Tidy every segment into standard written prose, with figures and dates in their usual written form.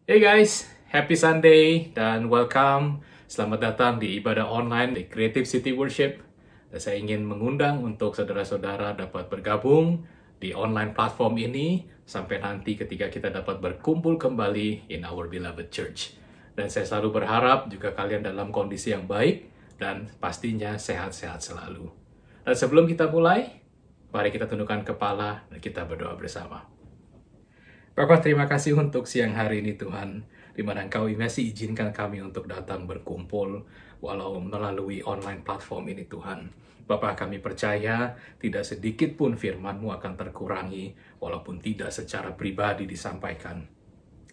Hey guys, happy Sunday dan welcome. Selamat datang di ibadah online di Creative City Worship. Dan saya ingin mengundang untuk saudara-saudara dapat bergabung di online platform ini sampai nanti ketika kita dapat berkumpul kembali in our beloved church. Dan saya selalu berharap juga kalian dalam kondisi yang baik dan pastinya sehat-sehat selalu. Dan sebelum kita mulai, mari kita tundukkan kepala dan kita berdoa bersama. Bapak, terima kasih untuk siang hari ini Tuhan, di mana Engkau masih izinkan kami untuk datang berkumpul, walau melalui online platform ini Tuhan. Bapak, kami percaya tidak sedikit pun firman-Mu akan terkurangi, walaupun tidak secara pribadi disampaikan.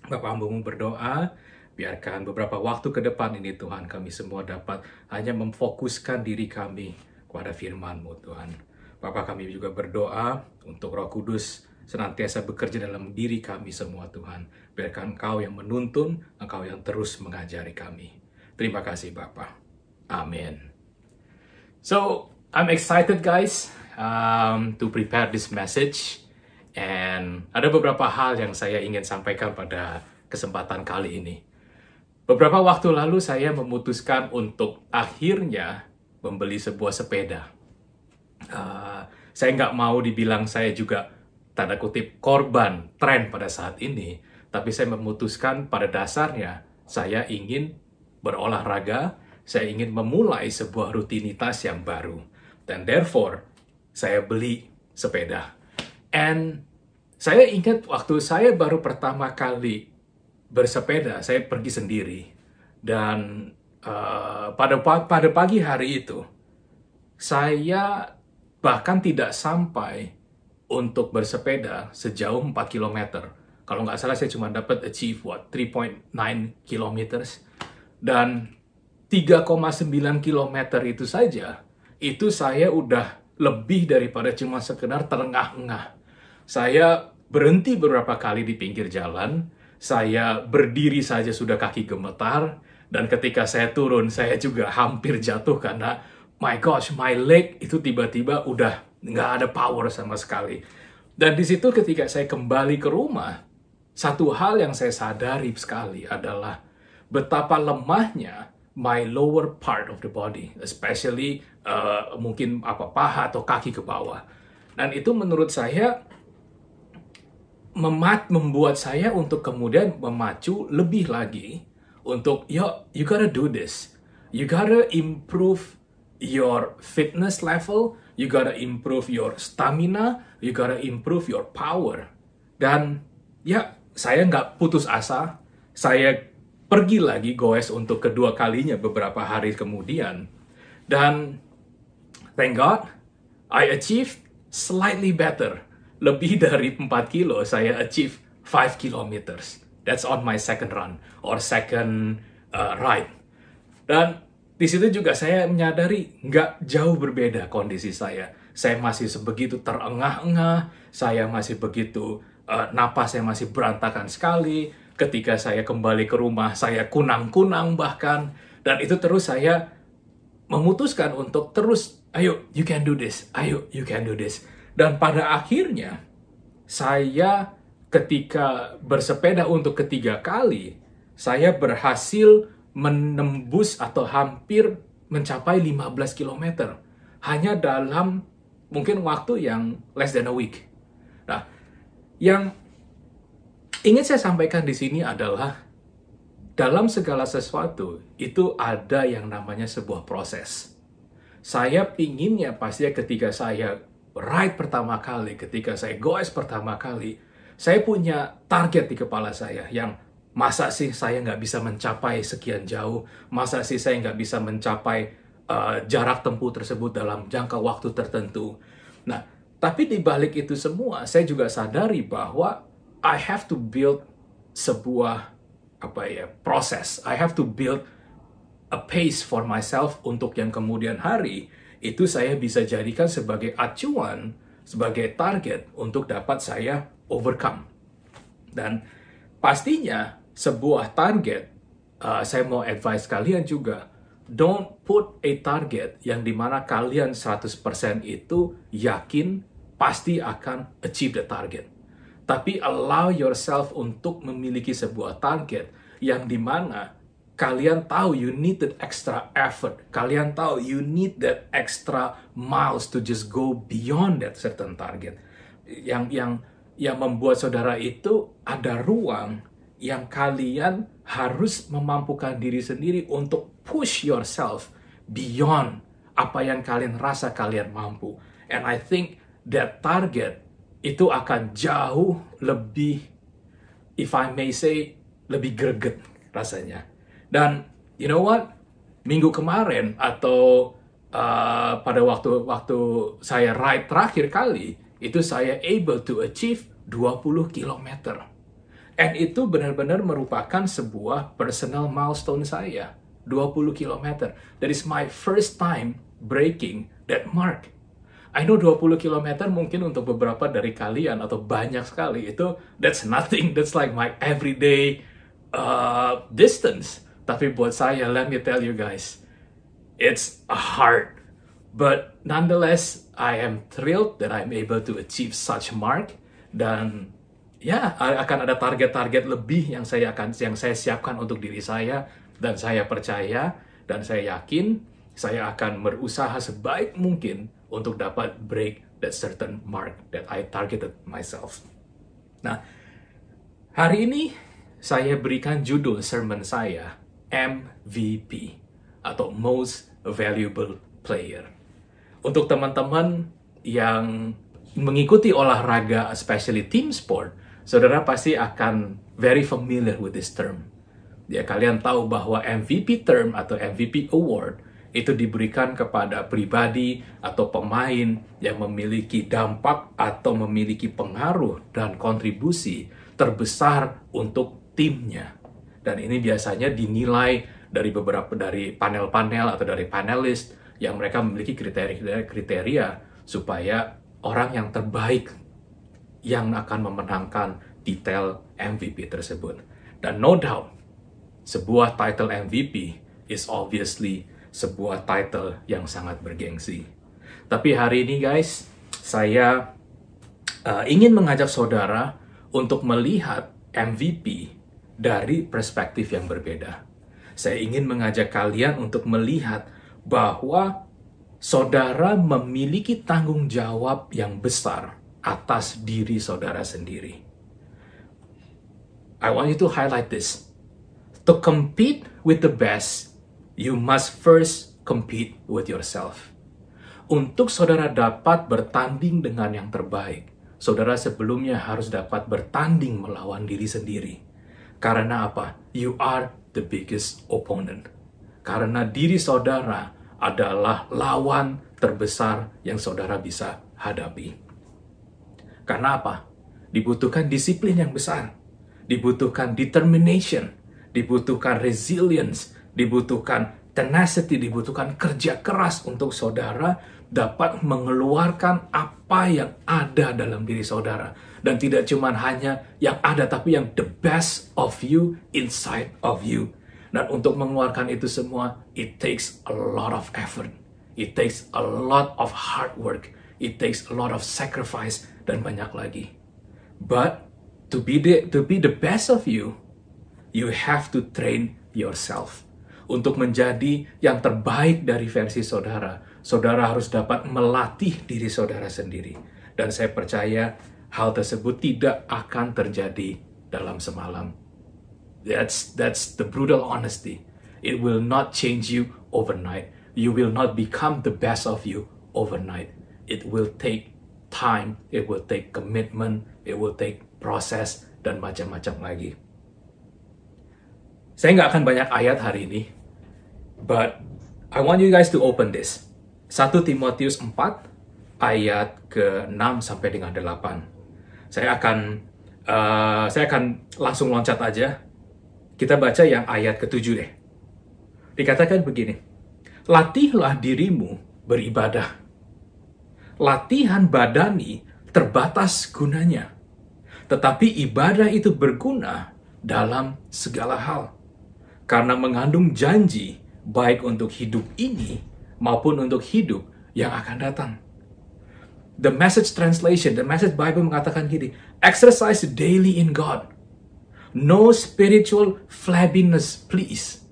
Bapak, hamba-Mu berdoa, biarkan beberapa waktu ke depan ini Tuhan, kami semua dapat hanya memfokuskan diri kami kepada firman-Mu Tuhan. Bapak, kami juga berdoa untuk Roh Kudus senantiasa bekerja dalam diri kami semua Tuhan. Biarkan Engkau yang menuntun, Engkau yang terus mengajari kami. Terima kasih Bapa. Amin. So, I'm excited guys to prepare this message. And ada beberapa hal yang saya ingin sampaikan pada kesempatan kali ini. Beberapa waktu lalu saya memutuskan untuk akhirnya membeli sebuah sepeda. Saya nggak mau dibilang saya juga tanda kutip korban tren pada saat ini, tapi saya memutuskan pada dasarnya saya ingin berolahraga, saya ingin memulai sebuah rutinitas yang baru, dan therefore saya beli sepeda. And saya ingat waktu saya baru pertama kali bersepeda, saya pergi sendiri, dan pada pagi hari itu saya bahkan tidak sampai untuk bersepeda sejauh 4 km. Kalau nggak salah saya cuma dapat achieve 3.9 km. Dan 3,9 km itu saja, itu saya udah lebih daripada cuma sekedar terengah-engah. Saya berhenti beberapa kali di pinggir jalan, saya berdiri saja sudah kaki gemetar, dan ketika saya turun, saya juga hampir jatuh karena, my gosh, my leg itu tiba-tiba udah nggak ada power sama sekali. Dan di situ ketika saya kembali ke rumah, satu hal yang saya sadari sekali adalah betapa lemahnya my lower part of the body, especially mungkin paha atau kaki ke bawah. Dan itu menurut saya membuat saya untuk kemudian memacu lebih lagi untuk, yo, you gotta do this. You gotta improve your fitness level, you gotta improve your stamina, you gotta improve your power. Dan ya, saya nggak putus asa. Saya pergi lagi goes untuk kedua kalinya beberapa hari kemudian. Dan thank God, I achieved slightly better. Lebih dari 4 kilo, saya achieve 5 kilometers. That's on my second run, or second ride. Dan di situ juga saya menyadari nggak jauh berbeda kondisi saya. Saya masih sebegitu terengah-engah, saya masih begitu, napas saya masih berantakan sekali. Ketika saya kembali ke rumah, saya kunang-kunang bahkan. Dan itu terus saya memutuskan untuk terus, ayo, you can do this, ayo, you can do this. Dan pada akhirnya, saya ketika bersepeda untuk ketiga kali, saya berhasil menembus atau hampir mencapai 15 km hanya dalam mungkin waktu yang less than a week. Nah, yang ingin saya sampaikan di sini adalah dalam segala sesuatu itu ada yang namanya sebuah proses. Saya pinginnya pastinya ketika saya ride pertama kali, ketika saya goes pertama kali, saya punya target di kepala saya yang masa sih saya nggak bisa mencapai sekian jauh? Masa sih saya nggak bisa mencapai jarak tempuh tersebut dalam jangka waktu tertentu? Nah, tapi di balik itu semua, saya juga sadari bahwa I have to build sebuah proses. I have to build a pace for myself untuk yang kemudian hari itu saya bisa jadikan sebagai acuan, sebagai target untuk dapat saya overcome. Dan pastinya sebuah target, saya mau advice kalian juga, don't put a target yang dimana kalian 100% itu yakin pasti akan achieve the target. Tapi allow yourself untuk memiliki sebuah target yang dimana kalian tahu you need that extra effort. Kalian tahu you need that extra miles to just go beyond that certain target. Yang membuat saudara itu ada ruang yang kalian harus memampukan diri sendiri untuk push yourself beyond apa yang kalian rasa kalian mampu. And I think that target itu akan jauh lebih, if I may say, lebih greget rasanya. Dan you know what? Minggu kemarin atau pada waktu saya ride terakhir kali, itu saya able to achieve 20 km. And itu benar-benar merupakan sebuah personal milestone saya. 20 km. That is my first time breaking that mark. I know 20 km mungkin untuk beberapa dari kalian atau banyak sekali itu that's nothing, that's like my everyday distance. Tapi buat saya, let me tell you guys, it's hard. But nonetheless, I am thrilled that I'm able to achieve such mark. Dan ya, akan ada target-target lebih yang saya siapkan untuk diri saya, dan saya percaya dan saya yakin saya akan berusaha sebaik mungkin untuk dapat break that certain mark that I targeted myself. Nah, hari ini saya berikan judul sermon saya MVP atau Most Valuable Player. Untuk teman-teman yang mengikuti olahraga, especially team sport, saudara pasti akan very familiar with this term. Ya, kalian tahu bahwa MVP term atau MVP award itu diberikan kepada pribadi atau pemain yang memiliki dampak atau memiliki pengaruh dan kontribusi terbesar untuk timnya. Dan ini biasanya dinilai dari panel-panel atau dari panelis yang mereka memiliki kriteria supaya orang yang terbaik yang akan memenangkan titel MVP tersebut. Dan no doubt, sebuah title MVP is obviously sebuah title yang sangat bergengsi. Tapi hari ini guys, saya ingin mengajak saudara untuk melihat MVP dari perspektif yang berbeda. Saya ingin mengajak kalian untuk melihat bahwa saudara memiliki tanggung jawab yang besar atas diri saudara sendiri. I want you to highlight this. To compete with the best, you must first compete with yourself. Untuk saudara dapat bertanding dengan yang terbaik, saudara sebelumnya harus dapat bertanding melawan diri sendiri. Karena apa? You are the biggest opponent. Karena diri saudara adalah lawan terbesar yang saudara bisa hadapi. Karena apa? Dibutuhkan disiplin yang besar. Dibutuhkan determination. Dibutuhkan resilience. Dibutuhkan tenacity, dibutuhkan kerja keras untuk saudara dapat mengeluarkan apa yang ada dalam diri saudara. Dan tidak cuma hanya yang ada, tapi yang the best of you inside of you. Dan untuk mengeluarkan itu semua, it takes a lot of effort. It takes a lot of hard work. It takes a lot of sacrifice dan banyak lagi. But to be the best of you, you have to train yourself. Untuk menjadi yang terbaik dari versi saudara, saudara harus dapat melatih diri saudara sendiri. Dan saya percaya hal tersebut tidak akan terjadi dalam semalam. That's the brutal honesty. It will not change you overnight. You will not become the best of you overnight. It will take time, it will take commitment, it will take process, dan macam-macam lagi. Saya nggak akan banyak ayat hari ini, but I want you guys to open this. 1 Timotius 4 ayat ke-6 sampai dengan 8. Saya akan langsung loncat aja. Kita baca yang ayat ke-7 deh. Dikatakan begini, latihlah dirimu beribadah. Latihan badani terbatas gunanya, tetapi ibadah itu berguna dalam segala hal, karena mengandung janji baik untuk hidup ini maupun untuk hidup yang akan datang. The Message Translation, the Message Bible mengatakan gini, exercise daily in God. No spiritual flabbiness, please.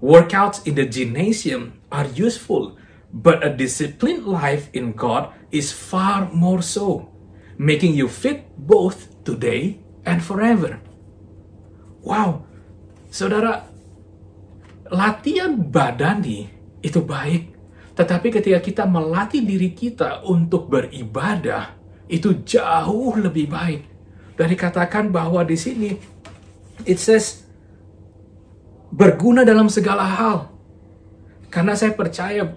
Workouts in the gymnasium are useful, but a disciplined life in God is far more so, making you fit both today and forever. Wow, saudara, latihan badani itu baik, tetapi ketika kita melatih diri kita untuk beribadah, itu jauh lebih baik. Dan dikatakan bahwa di sini, it says, berguna dalam segala hal. Karena saya percaya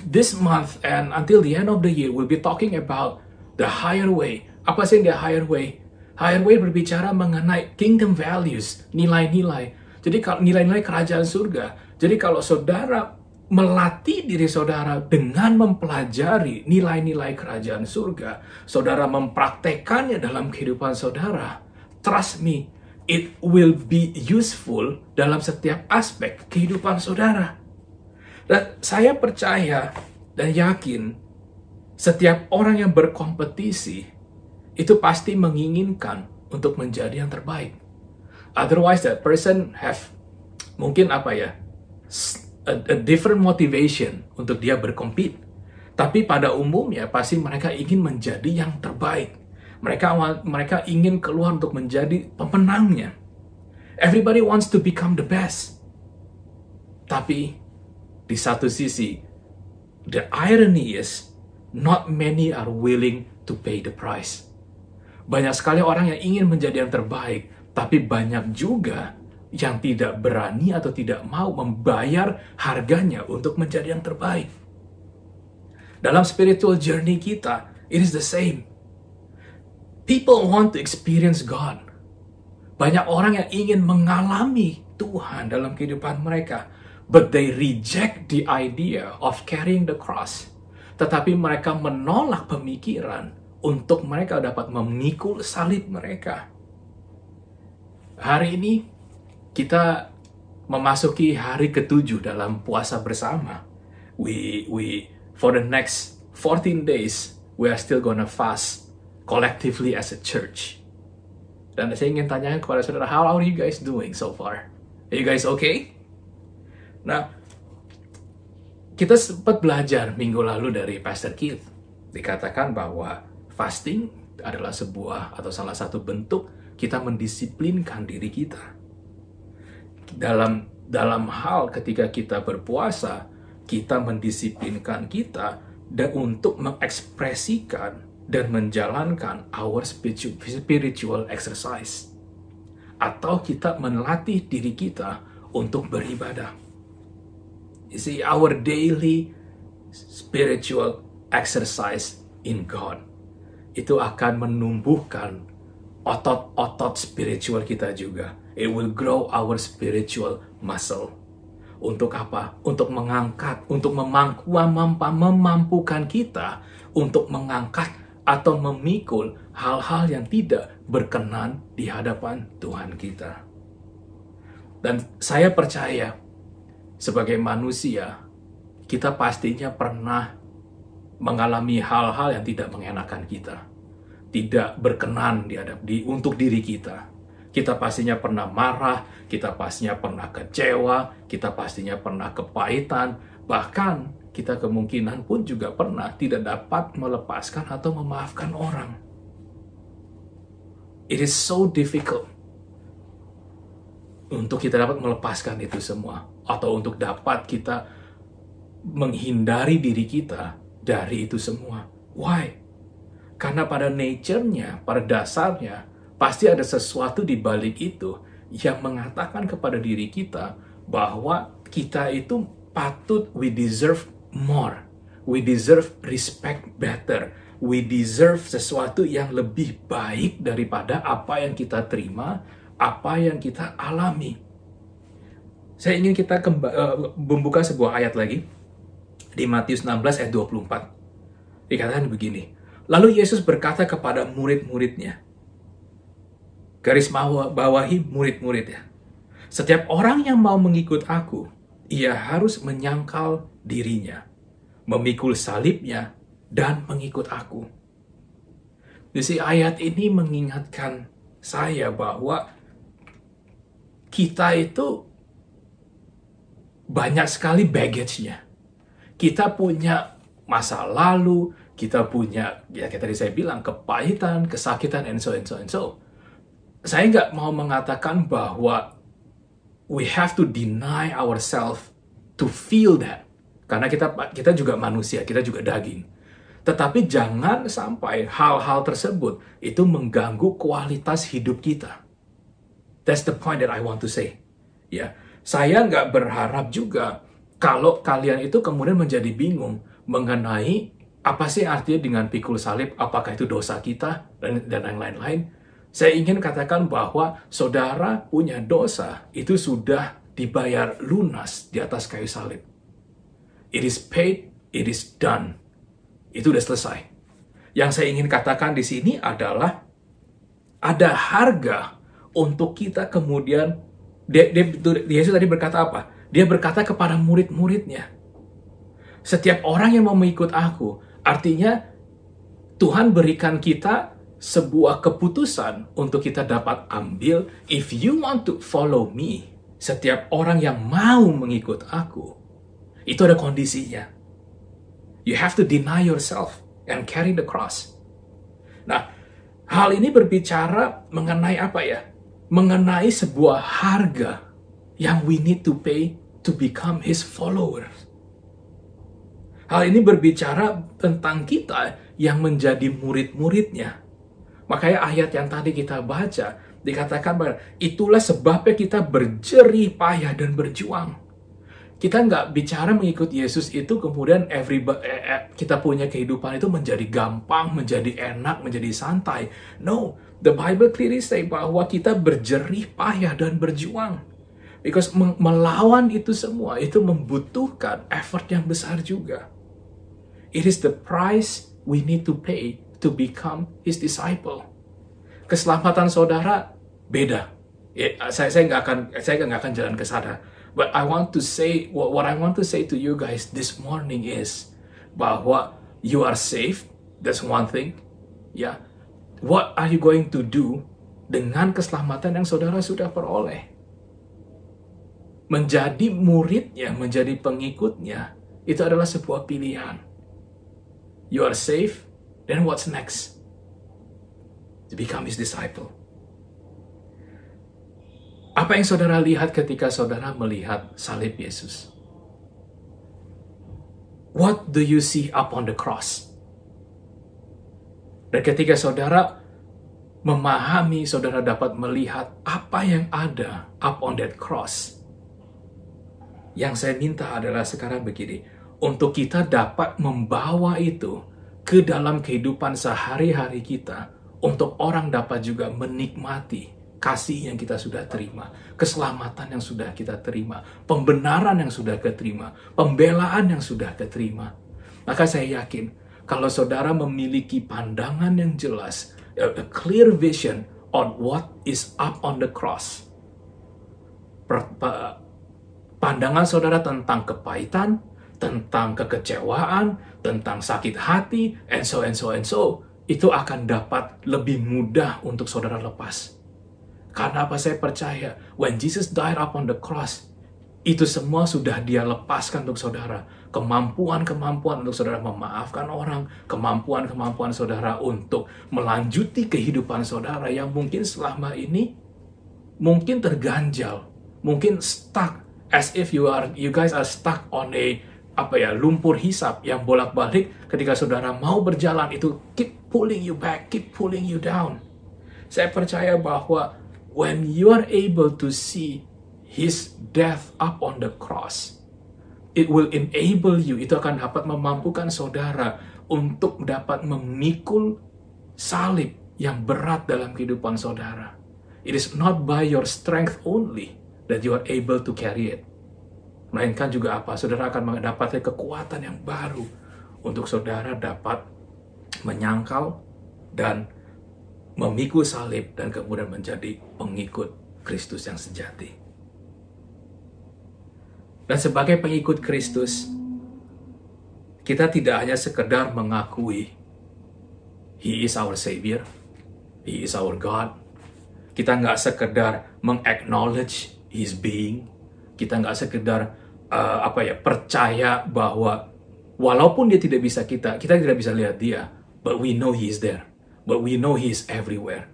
this month and until the end of the year, we'll be talking about the higher way. Apa sih the higher way? Higher way berbicara mengenai kingdom values, nilai-nilai. Jadi kalau nilai-nilai kerajaan surga. Jadi kalau saudara melatih diri saudara dengan mempelajari nilai-nilai kerajaan surga, saudara mempraktekannya dalam kehidupan saudara, trust me, it will be useful dalam setiap aspek kehidupan saudara. Dan saya percaya dan yakin setiap orang yang berkompetisi itu pasti menginginkan untuk menjadi yang terbaik. Otherwise that person have mungkin a different motivation untuk dia berkompet. Tapi pada umumnya pasti mereka ingin menjadi yang terbaik. Mereka ingin keluar untuk menjadi pemenangnya. Everybody wants to become the best. Tapi di satu sisi, the irony is not many are willing to pay the price. Banyak sekali orang yang ingin menjadi yang terbaik, tapi banyak juga yang tidak berani atau tidak mau membayar harganya untuk menjadi yang terbaik. Dalam spiritual journey kita, it is the same. People want to experience God. Banyak orang yang ingin mengalami Tuhan dalam kehidupan mereka, but they reject the idea of carrying the cross. Tetapi mereka menolak pemikiran untuk mereka dapat memikul salib mereka. Hari ini kita memasuki hari ke-7 dalam puasa bersama. We for the next 14 days we are still gonna fast collectively as a church. Dan saya ingin tanyakan kepada saudara, how are you guys doing so far? Are you guys okay? Nah, kita sempat belajar minggu lalu dari Pastor Keith. Dikatakan bahwa fasting adalah sebuah atau salah satu bentuk kita mendisiplinkan diri kita. Dalam hal ketika kita berpuasa, kita mendisiplinkan kita dan untuk mengekspresikan dan menjalankan our spiritual exercise. Atau kita melatih diri kita untuk beribadah. You see, our daily spiritual exercise in God itu akan menumbuhkan otot-otot spiritual kita juga. It will grow our spiritual muscle. Untuk apa? Untuk mengangkat, untuk memampukan kita untuk mengangkat atau memikul hal-hal yang tidak berkenan di hadapan Tuhan kita. Dan saya percaya, sebagai manusia, kita pastinya pernah mengalami hal-hal yang tidak mengenakan kita, tidak berkenan untuk diri kita. Kita pastinya pernah marah, kita pastinya pernah kecewa, kita pastinya pernah kepahitan, bahkan kita kemungkinan pun juga pernah tidak dapat melepaskan atau memaafkan orang. It is so difficult untuk kita dapat melepaskan itu semua, atau untuk dapat kita menghindari diri kita dari itu semua. Why? Karena pada nature-nya, pada dasarnya, pasti ada sesuatu di balik itu yang mengatakan kepada diri kita bahwa kita itu patut, we deserve more. We deserve respect better. We deserve sesuatu yang lebih baik daripada apa yang kita terima, apa yang kita alami. Saya ingin kita membuka sebuah ayat lagi di Matius 16 ayat 24. Dikatakan begini, lalu Yesus berkata kepada murid-muridnya, garis bawahi murid-muridnya, setiap orang yang mau mengikut aku, ia harus menyangkal dirinya, memikul salibnya, dan mengikut aku. Jadi ayat ini mengingatkan saya bahwa kita itu banyak sekali baggage-nya. Kita punya masa lalu, kita punya, ya kayak tadi saya bilang, kepahitan, kesakitan, and so. Saya nggak mau mengatakan bahwa we have to deny ourselves to feel that. Karena kita juga manusia, kita juga daging. Tetapi jangan sampai hal-hal tersebut itu mengganggu kualitas hidup kita. That's the point that I want to say. Ya, saya nggak berharap juga kalau kalian itu kemudian menjadi bingung mengenai apa sih artinya dengan pikul salib, apakah itu dosa kita, dan yang lain-lain. Saya ingin katakan bahwa saudara punya dosa, itu sudah dibayar lunas di atas kayu salib. It is paid, it is done. Itu udah selesai. Yang saya ingin katakan di sini adalah ada harga untuk kita kemudian, Yesus tadi berkata apa? Dia berkata kepada murid-muridnya, setiap orang yang mau mengikut aku, artinya Tuhan berikan kita sebuah keputusan untuk kita dapat ambil. If you want to follow me, setiap orang yang mau mengikut aku, itu ada kondisinya. You have to deny yourself and carry the cross. Nah, hal ini berbicara mengenai apa ya? Mengenai sebuah harga yang we need to pay to become His followers. Hal ini berbicara tentang kita yang menjadi murid-muridnya. Makanya ayat yang tadi kita baca, dikatakan bahwa itulah sebabnya kita berjerih payah dan berjuang. Kita nggak bicara mengikut Yesus itu kemudian kita punya kehidupan itu menjadi gampang, menjadi enak, menjadi santai. No, the Bible clearly say bahwa kita berjerih payah dan berjuang. Because melawan itu semua, itu membutuhkan effort yang besar juga. It is the price we need to pay to become His disciple. Keselamatan saudara beda. Saya nggak akan jalan ke sana. But I want to say, what I want to say to you guys this morning is bahwa you are safe. That's one thing. Ya, what are you going to do dengan keselamatan yang saudara sudah peroleh? Menjadi muridnya, menjadi pengikutnya, itu adalah sebuah pilihan. You are safe, then what's next? To become His disciple. Apa yang saudara lihat ketika saudara melihat salib Yesus? What do you see up on the cross? Dan ketika saudara memahami, saudara dapat melihat apa yang ada up on that cross. Yang saya minta adalah sekarang begini, untuk kita dapat membawa itu ke dalam kehidupan sehari-hari kita, untuk orang dapat juga menikmati kasih yang kita sudah terima, keselamatan yang sudah kita terima, pembenaran yang sudah keterima, pembelaan yang sudah keterima. Maka saya yakin, kalau saudara memiliki pandangan yang jelas, a clear vision on what is up on the cross, pandangan saudara tentang kepahitan, tentang kekecewaan, tentang sakit hati, and so, itu akan dapat lebih mudah untuk saudara lepas. Karena apa saya percaya, when Jesus died up on the cross, itu semua sudah Dia lepaskan untuk saudara. Kemampuan-kemampuan untuk saudara memaafkan orang, kemampuan-kemampuan saudara untuk melanjuti kehidupan saudara yang mungkin selama ini mungkin terganjal, mungkin stuck, as if you guys are stuck on a lumpur hisap yang bolak-balik. Ketika saudara mau berjalan, itu keep pulling you back, keep pulling you down. Saya percaya bahwa when you are able to see His death up on the cross, it will enable you, itu akan dapat memampukan saudara untuk dapat memikul salib yang berat dalam kehidupan saudara. It is not by your strength only that you are able to carry it. Melainkan juga apa? Saudara akan mendapatkan kekuatan yang baru untuk saudara dapat menyangkal dan memikul salib dan kemudian menjadi pengikut Kristus yang sejati. Dan sebagai pengikut Kristus, kita tidak hanya sekedar mengakui He is our Savior, He is our God. Kita nggak sekedar meng-acknowledge His being. Kita nggak sekedar percaya bahwa walaupun Dia tidak bisa kita tidak bisa lihat Dia, but we know He is there, but we know He is everywhere.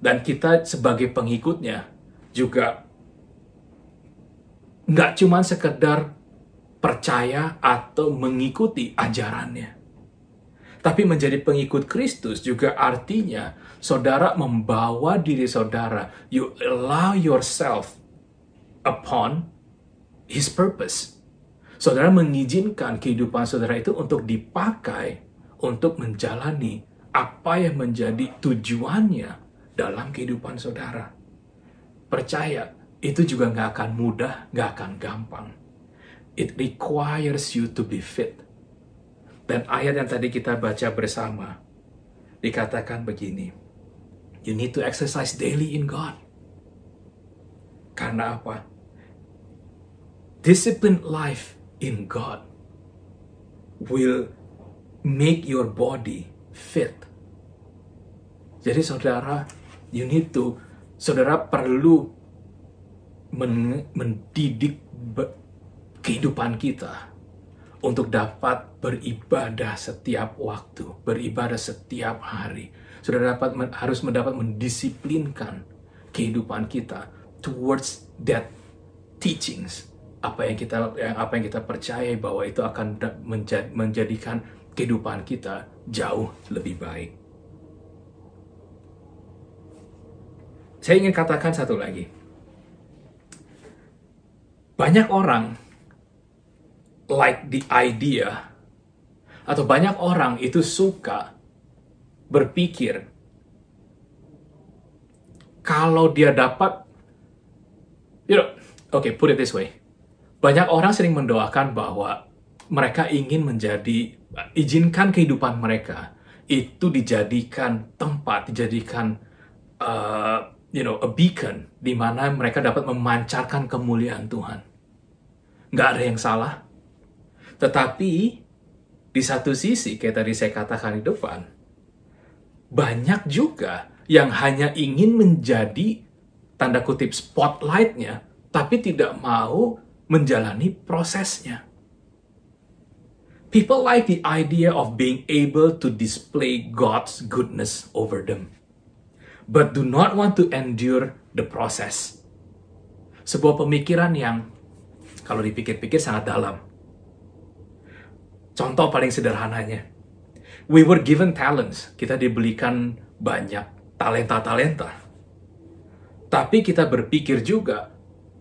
Dan kita sebagai pengikutnya juga nggak cuma sekedar percaya atau mengikuti ajarannya. Tapi menjadi pengikut Kristus juga artinya saudara membawa diri saudara. You allow yourself upon His purpose. Saudara mengizinkan kehidupan saudara itu untuk dipakai untuk menjalani apa yang menjadi tujuannya dalam kehidupan saudara. Percaya, itu juga nggak akan mudah, nggak akan gampang. It requires you to be fit. Dan ayat yang tadi kita baca bersama, dikatakan begini, you need to exercise daily in God. Karena apa? Disciplined life in God will make your body fit. Jadi saudara, saudara perlu mendidik kehidupan kita untuk dapat beribadah setiap waktu, beribadah setiap hari. Saudara harus mendapat mendisiplinkan kehidupan kita towards that teachings. Apa yang kita percaya bahwa itu akan menjadikan kehidupan kita jauh lebih baik. Saya ingin katakan satu lagi. Banyak orang like the idea, atau banyak orang itu suka berpikir kalau dia dapat, put it this way. Banyak orang sering mendoakan bahwa mereka ingin izinkan kehidupan mereka itu dijadikan tempat, dijadikan a beacon di mana mereka dapat memancarkan kemuliaan Tuhan. Nggak ada yang salah. Tetapi, di satu sisi, kayak tadi saya katakan di depan, banyak juga yang hanya ingin menjadi, tanda kutip, spotlight-nya, tapi tidak mau menjalani prosesnya. People like the idea of being able to display God's goodness over them, but do not want to endure the process. Sebuah pemikiran yang, kalau dipikir-pikir, sangat dalam. Contoh paling sederhananya, we were given talents. Kita diberikan banyak talenta-talenta. Tapi kita berpikir juga,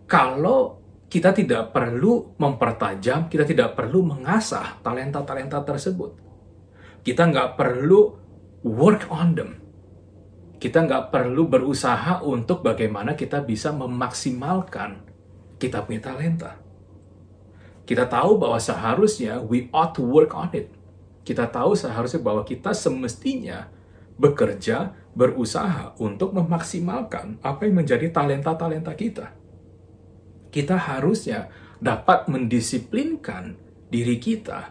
kalau kita tidak perlu mempertajam, kita tidak perlu mengasah talenta-talenta tersebut. Kita nggak perlu work on them. Kita nggak perlu berusaha untuk bagaimana kita bisa memaksimalkan kita punya talenta. Kita tahu bahwa seharusnya we ought to work on it. Kita tahu seharusnya bahwa kita semestinya bekerja, berusaha untuk memaksimalkan apa yang menjadi talenta-talenta kita. Kita harusnya dapat mendisiplinkan diri kita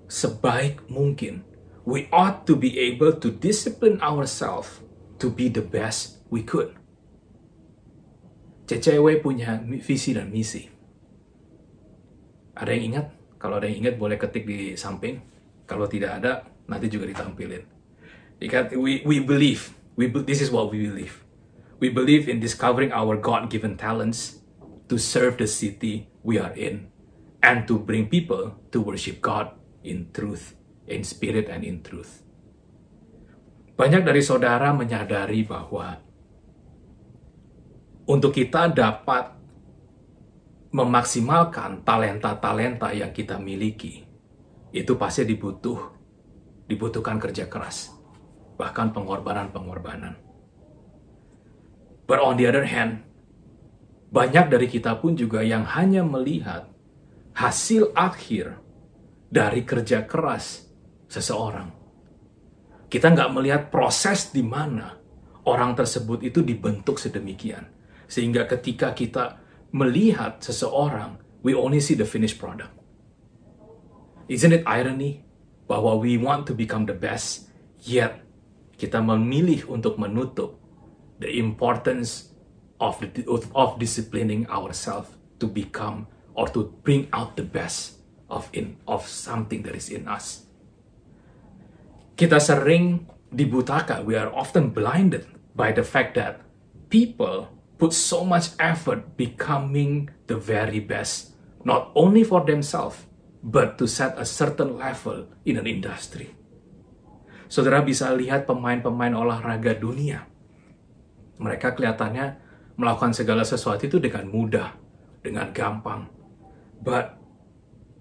sebaik mungkin. We ought to be able to discipline ourselves to be the best we could. CCW punya visi dan misi. Ada yang ingat? Kalau ada yang ingat boleh ketik di samping. Kalau tidak ada, nanti juga ditampilin. We believe, this is what we believe. We believe in discovering our God-given talents to serve the city we are in and to bring people to worship God in truth, in spirit and in truth. Banyak dari saudara menyadari bahwa untuk kita dapat memaksimalkan talenta-talenta yang kita miliki, itu pasti dibutuhkan kerja keras, bahkan pengorbanan-pengorbanan. But on the other hand, banyak dari kita pun juga yang hanya melihat hasil akhir dari kerja keras seseorang. Kita nggak melihat proses di mana orang tersebut itu dibentuk sedemikian. Sehingga ketika kita melihat seseorang, we only see the finished product. Isn't it irony bahwa we want to become the best, yet kita memilih untuk menutup the importance of disciplining ourselves to become or to bring out the best of something that is in us. Kita sering dibutakan, we are often blinded by the fact that people put so much effort becoming the very best, not only for themselves, but to set a certain level in an industry. Saudara bisa lihat pemain-pemain olahraga dunia. Mereka kelihatannya melakukan segala sesuatu itu dengan mudah, dengan gampang. But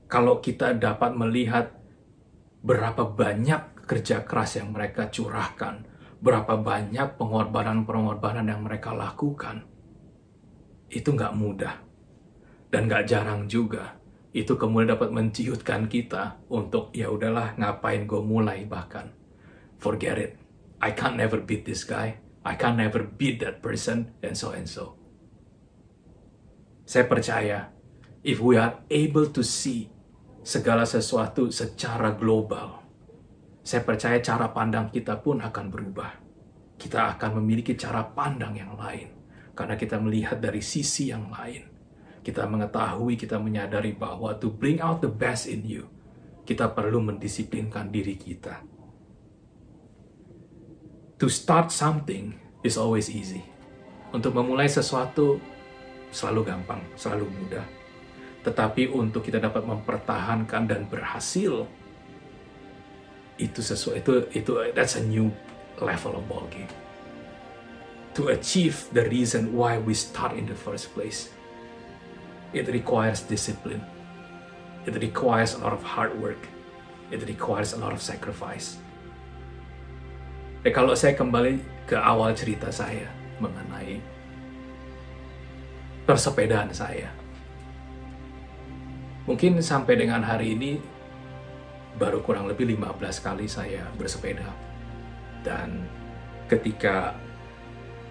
kalau kita dapat melihat berapa banyak kerja keras yang mereka curahkan, berapa banyak pengorbanan-pengorbanan yang mereka lakukan, itu nggak mudah. Dan nggak jarang juga, itu kemudian dapat menciutkan kita untuk, ya udahlah, ngapain gue mulai bahkan. Forget it. I can't never beat this guy. I can't never beat that person, and so and so. Saya percaya, if we are able to see segala sesuatu secara global, saya percaya cara pandang kita pun akan berubah. Kita akan memiliki cara pandang yang lain, karena kita melihat dari sisi yang lain. Kita mengetahui, kita menyadari bahwa to bring out the best in you, kita perlu mendisiplinkan diri kita. To start something is always easy. Untuk memulai sesuatu selalu gampang, selalu mudah. Tetapi untuk kita dapat mempertahankan dan berhasil, that's a new level of ball game. To achieve the reason why we start in the first place, it requires discipline. It requires a lot of hard work. It requires a lot of sacrifice. Kalau saya kembali ke awal cerita saya mengenai persepedaan saya, mungkin sampai dengan hari ini baru kurang lebih 15 kali saya bersepeda. Dan ketika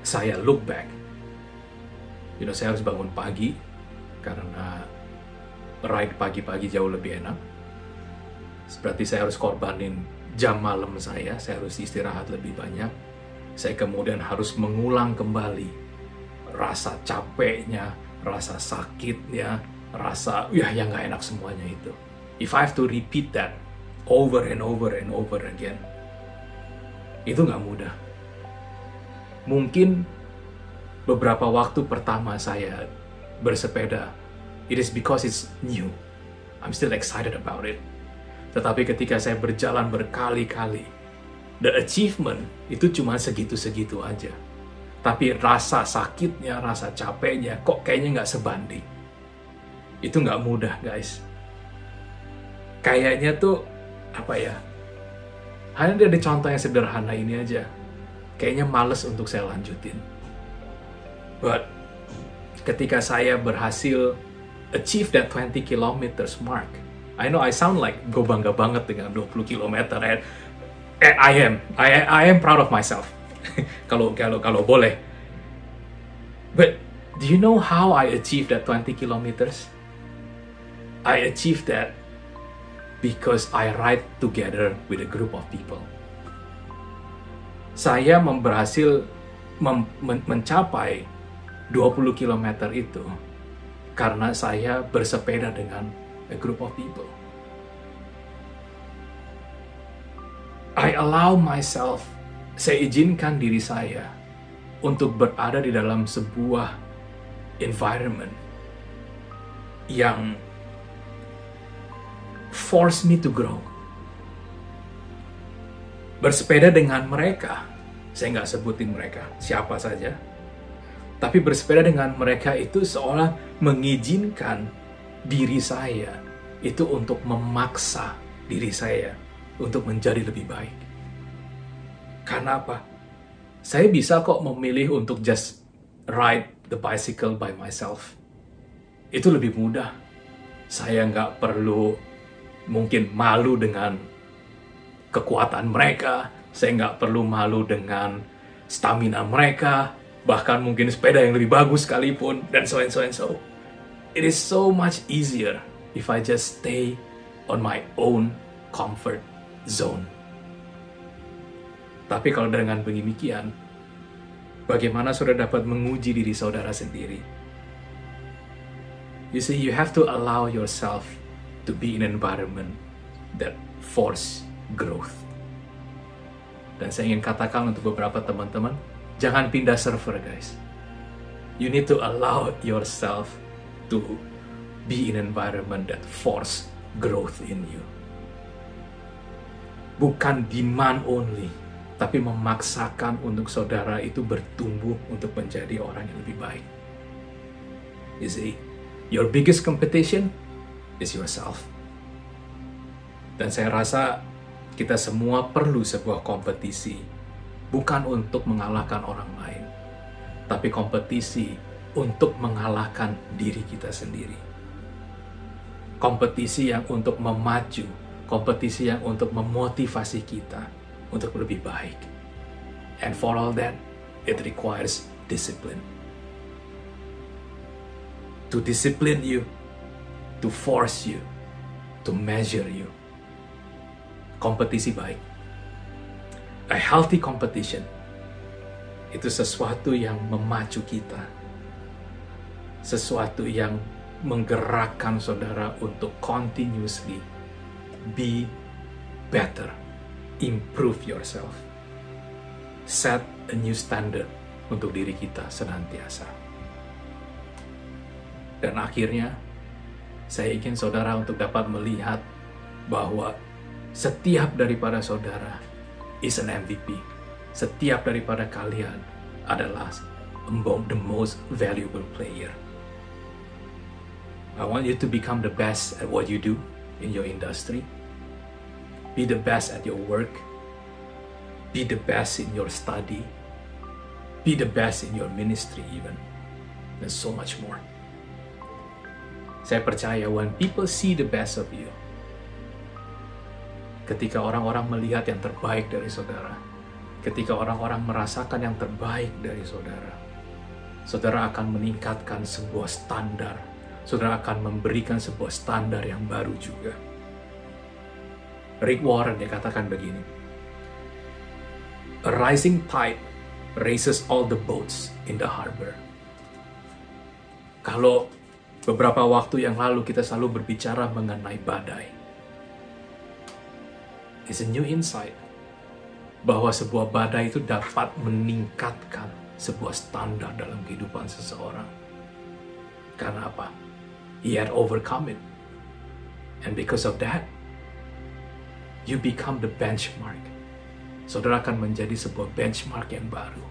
saya look back, saya harus bangun pagi karena ride pagi-pagi jauh lebih enak. Berarti saya harus korbanin jam malam saya harus istirahat lebih banyak. Saya kemudian harus mengulang kembali rasa capeknya, rasa sakitnya, rasa yang gak enak semuanya itu. If I have to repeat that over and over and over again, itu gak mudah. Mungkin beberapa waktu pertama saya bersepeda, it is because it's new. I'm still excited about it. Tetapi ketika saya berjalan berkali-kali, the achievement itu cuma segitu-segitu aja. Tapi rasa sakitnya, rasa capeknya, kok kayaknya nggak sebanding. Itu nggak mudah, guys. Kayaknya tuh, hanya dari contoh yang sederhana ini aja, kayaknya males untuk saya lanjutin. But, ketika saya berhasil achieve that 20 kilometers mark, I know I sound like gue bangga banget dengan 20 km, and I am proud of myself. kalau boleh. But do you know how I achieved that 20 kilometers? I achieved that because I ride together with a group of people. Saya berhasil mencapai 20 km itu karena saya bersepeda dengan a group of people. I allow myself, saya izinkan diri saya untuk berada di dalam sebuah environment yang force me to grow. Bersepeda dengan mereka, saya nggak sebutin mereka, siapa saja, tapi bersepeda dengan mereka itu seolah mengizinkan diri saya itu untuk memaksa diri saya untuk menjadi lebih baik. Karena apa? Saya bisa kok memilih untuk just ride the bicycle by myself. Itu lebih mudah. Saya nggak perlu mungkin malu dengan kekuatan mereka. Saya nggak perlu malu dengan stamina mereka. Bahkan mungkin sepeda yang lebih bagus sekalipun. Dan so and so and so. It is so much easier if I just stay on my own comfort zone. Tapi kalau dengan demikian, bagaimana saudara dapat menguji diri saudara sendiri? You see, you have to allow yourself to be in an environment that force growth. Dan saya ingin katakan untuk beberapa teman-teman, jangan pindah server, guys. You need to allow yourself to be in an environment that force growth in you. Bukan demand only, tapi memaksakan untuk saudara itu bertumbuh untuk menjadi orang yang lebih baik. You see, your biggest competition is yourself. Dan saya rasa kita semua perlu sebuah kompetisi, bukan untuk mengalahkan orang lain, tapi kompetisi untuk mengalahkan diri kita sendiri. Kompetisi yang untuk memacu, kompetisi yang untuk memotivasi kita untuk lebih baik. And for all that, it requires discipline. To discipline you, to force you, to measure you. Kompetisi baik. A healthy competition itu sesuatu yang memacu kita. Sesuatu yang menggerakkan saudara untuk continuously be better, improve yourself, set a new standard untuk diri kita senantiasa. Dan akhirnya, saya ingin saudara untuk dapat melihat bahwa setiap daripada saudara is an MVP. Setiap daripada kalian adalah among the most valuable player. I want you to become the best at what you do in your industry. Be the best at your work. Be the best in your study. Be the best in your ministry even. And so much more. Saya percaya when people see the best of you, ketika orang-orang melihat yang terbaik dari saudara, ketika orang-orang merasakan yang terbaik dari saudara, saudara akan meningkatkan sebuah standar. Saudara akan memberikan sebuah standar yang baru juga. Rick Warren dia katakan begini, a rising tide raises all the boats in the harbor. Kalau beberapa waktu yang lalu kita selalu berbicara mengenai badai, it's a new insight bahwa sebuah badai itu dapat meningkatkan sebuah standar dalam kehidupan seseorang. Karena apa? He had overcome it. And because of that, you become the benchmark. Saudara akan menjadi sebuah benchmark yang baru.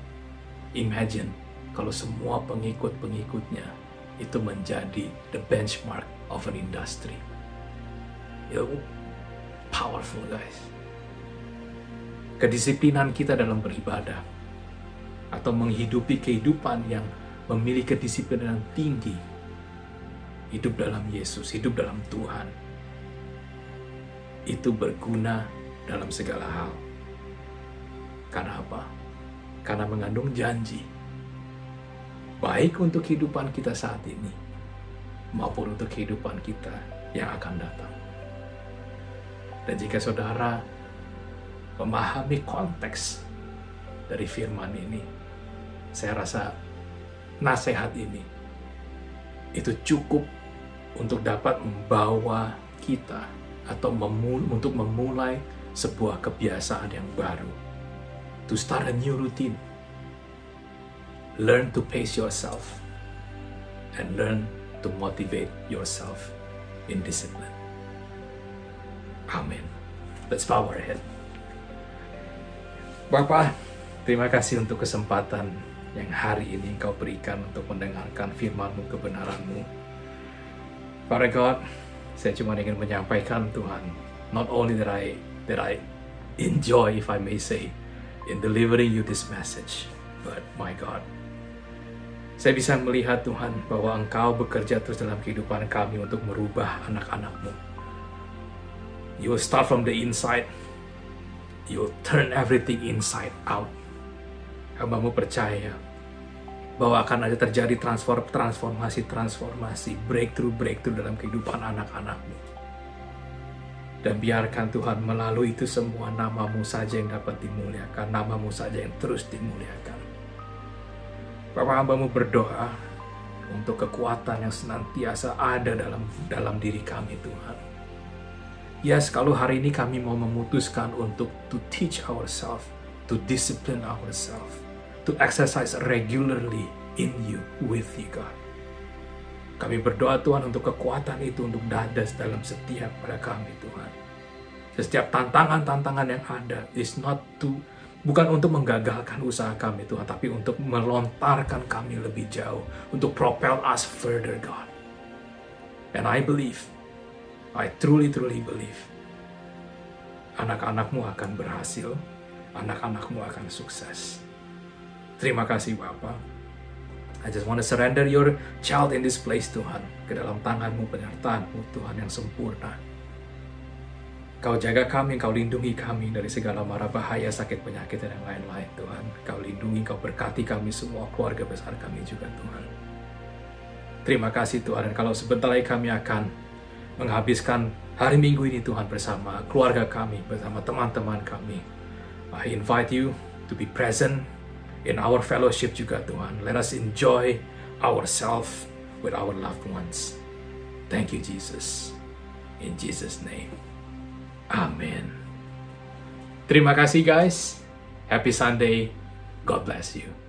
Imagine kalau semua pengikut-pengikutnya itu menjadi the benchmark of an industry. Itu powerful, guys. Kedisiplinan kita dalam beribadah atau menghidupi kehidupan yang memiliki kedisiplinan yang tinggi, hidup dalam Yesus, hidup dalam Tuhan, itu berguna dalam segala hal. Karena apa? Karena mengandung janji, baik untuk kehidupan kita saat ini, maupun untuk kehidupan kita yang akan datang. Dan jika saudara memahami konteks dari firman ini, saya rasa nasihat ini itu cukup untuk dapat membawa kita atau untuk memulai sebuah kebiasaan yang baru. To start a new routine. Learn to pace yourself and learn to motivate yourself in discipline. Amen. Let's bow our head. Bapa, terima kasih untuk kesempatan yang hari ini Engkau berikan untuk mendengarkan firman-Mu, kebenaran-Mu. Father God, saya cuma ingin menyampaikan Tuhan, not only that I enjoy, if I may say, in delivering you this message, but my God, saya bisa melihat Tuhan bahwa Engkau bekerja terus dalam kehidupan kami untuk merubah anak-anak-Mu. You will start from the inside, you will turn everything inside out. Hamba-Mu percaya bahwa akan ada terjadi transformasi, breakthrough dalam kehidupan anak-anak-Mu. Dan biarkan Tuhan melalui itu semua nama-Mu saja yang dapat dimuliakan, nama-Mu saja yang terus dimuliakan. Bapak hamba-Mu berdoa untuk kekuatan yang senantiasa ada dalam diri kami Tuhan. Yes, kalau hari ini kami mau memutuskan untuk to teach ourselves, to discipline ourselves, to exercise regularly in you, with you God. Kami berdoa Tuhan untuk kekuatan itu untuk dadas dalam setiap pada kami Tuhan. Setiap tantangan-tantangan yang ada bukan untuk menggagalkan usaha kami Tuhan, tapi untuk melontarkan kami lebih jauh, untuk propel us further God. And I truly believe, anak-anak-Mu akan berhasil, anak-anak-Mu akan sukses. Terima kasih Bapa. I just want to surrender your child in this place Tuhan, ke dalam tangan-Mu, penyertaan-Mu Tuhan yang sempurna. Kau jaga kami, Kau lindungi kami dari segala mara bahaya, sakit, penyakit, dan yang lain-lain Tuhan. Kau lindungi, Kau berkati kami semua, keluarga besar kami juga Tuhan. Terima kasih Tuhan, dan kalau sebentar lagi kami akan menghabiskan hari Minggu ini Tuhan bersama keluarga kami, bersama teman-teman kami. I invite you to be present in our fellowship juga Tuhan. Let us enjoy ourselves with our loved ones. Thank you Jesus. In Jesus' name. Amen. Terima kasih guys. Happy Sunday. God bless you.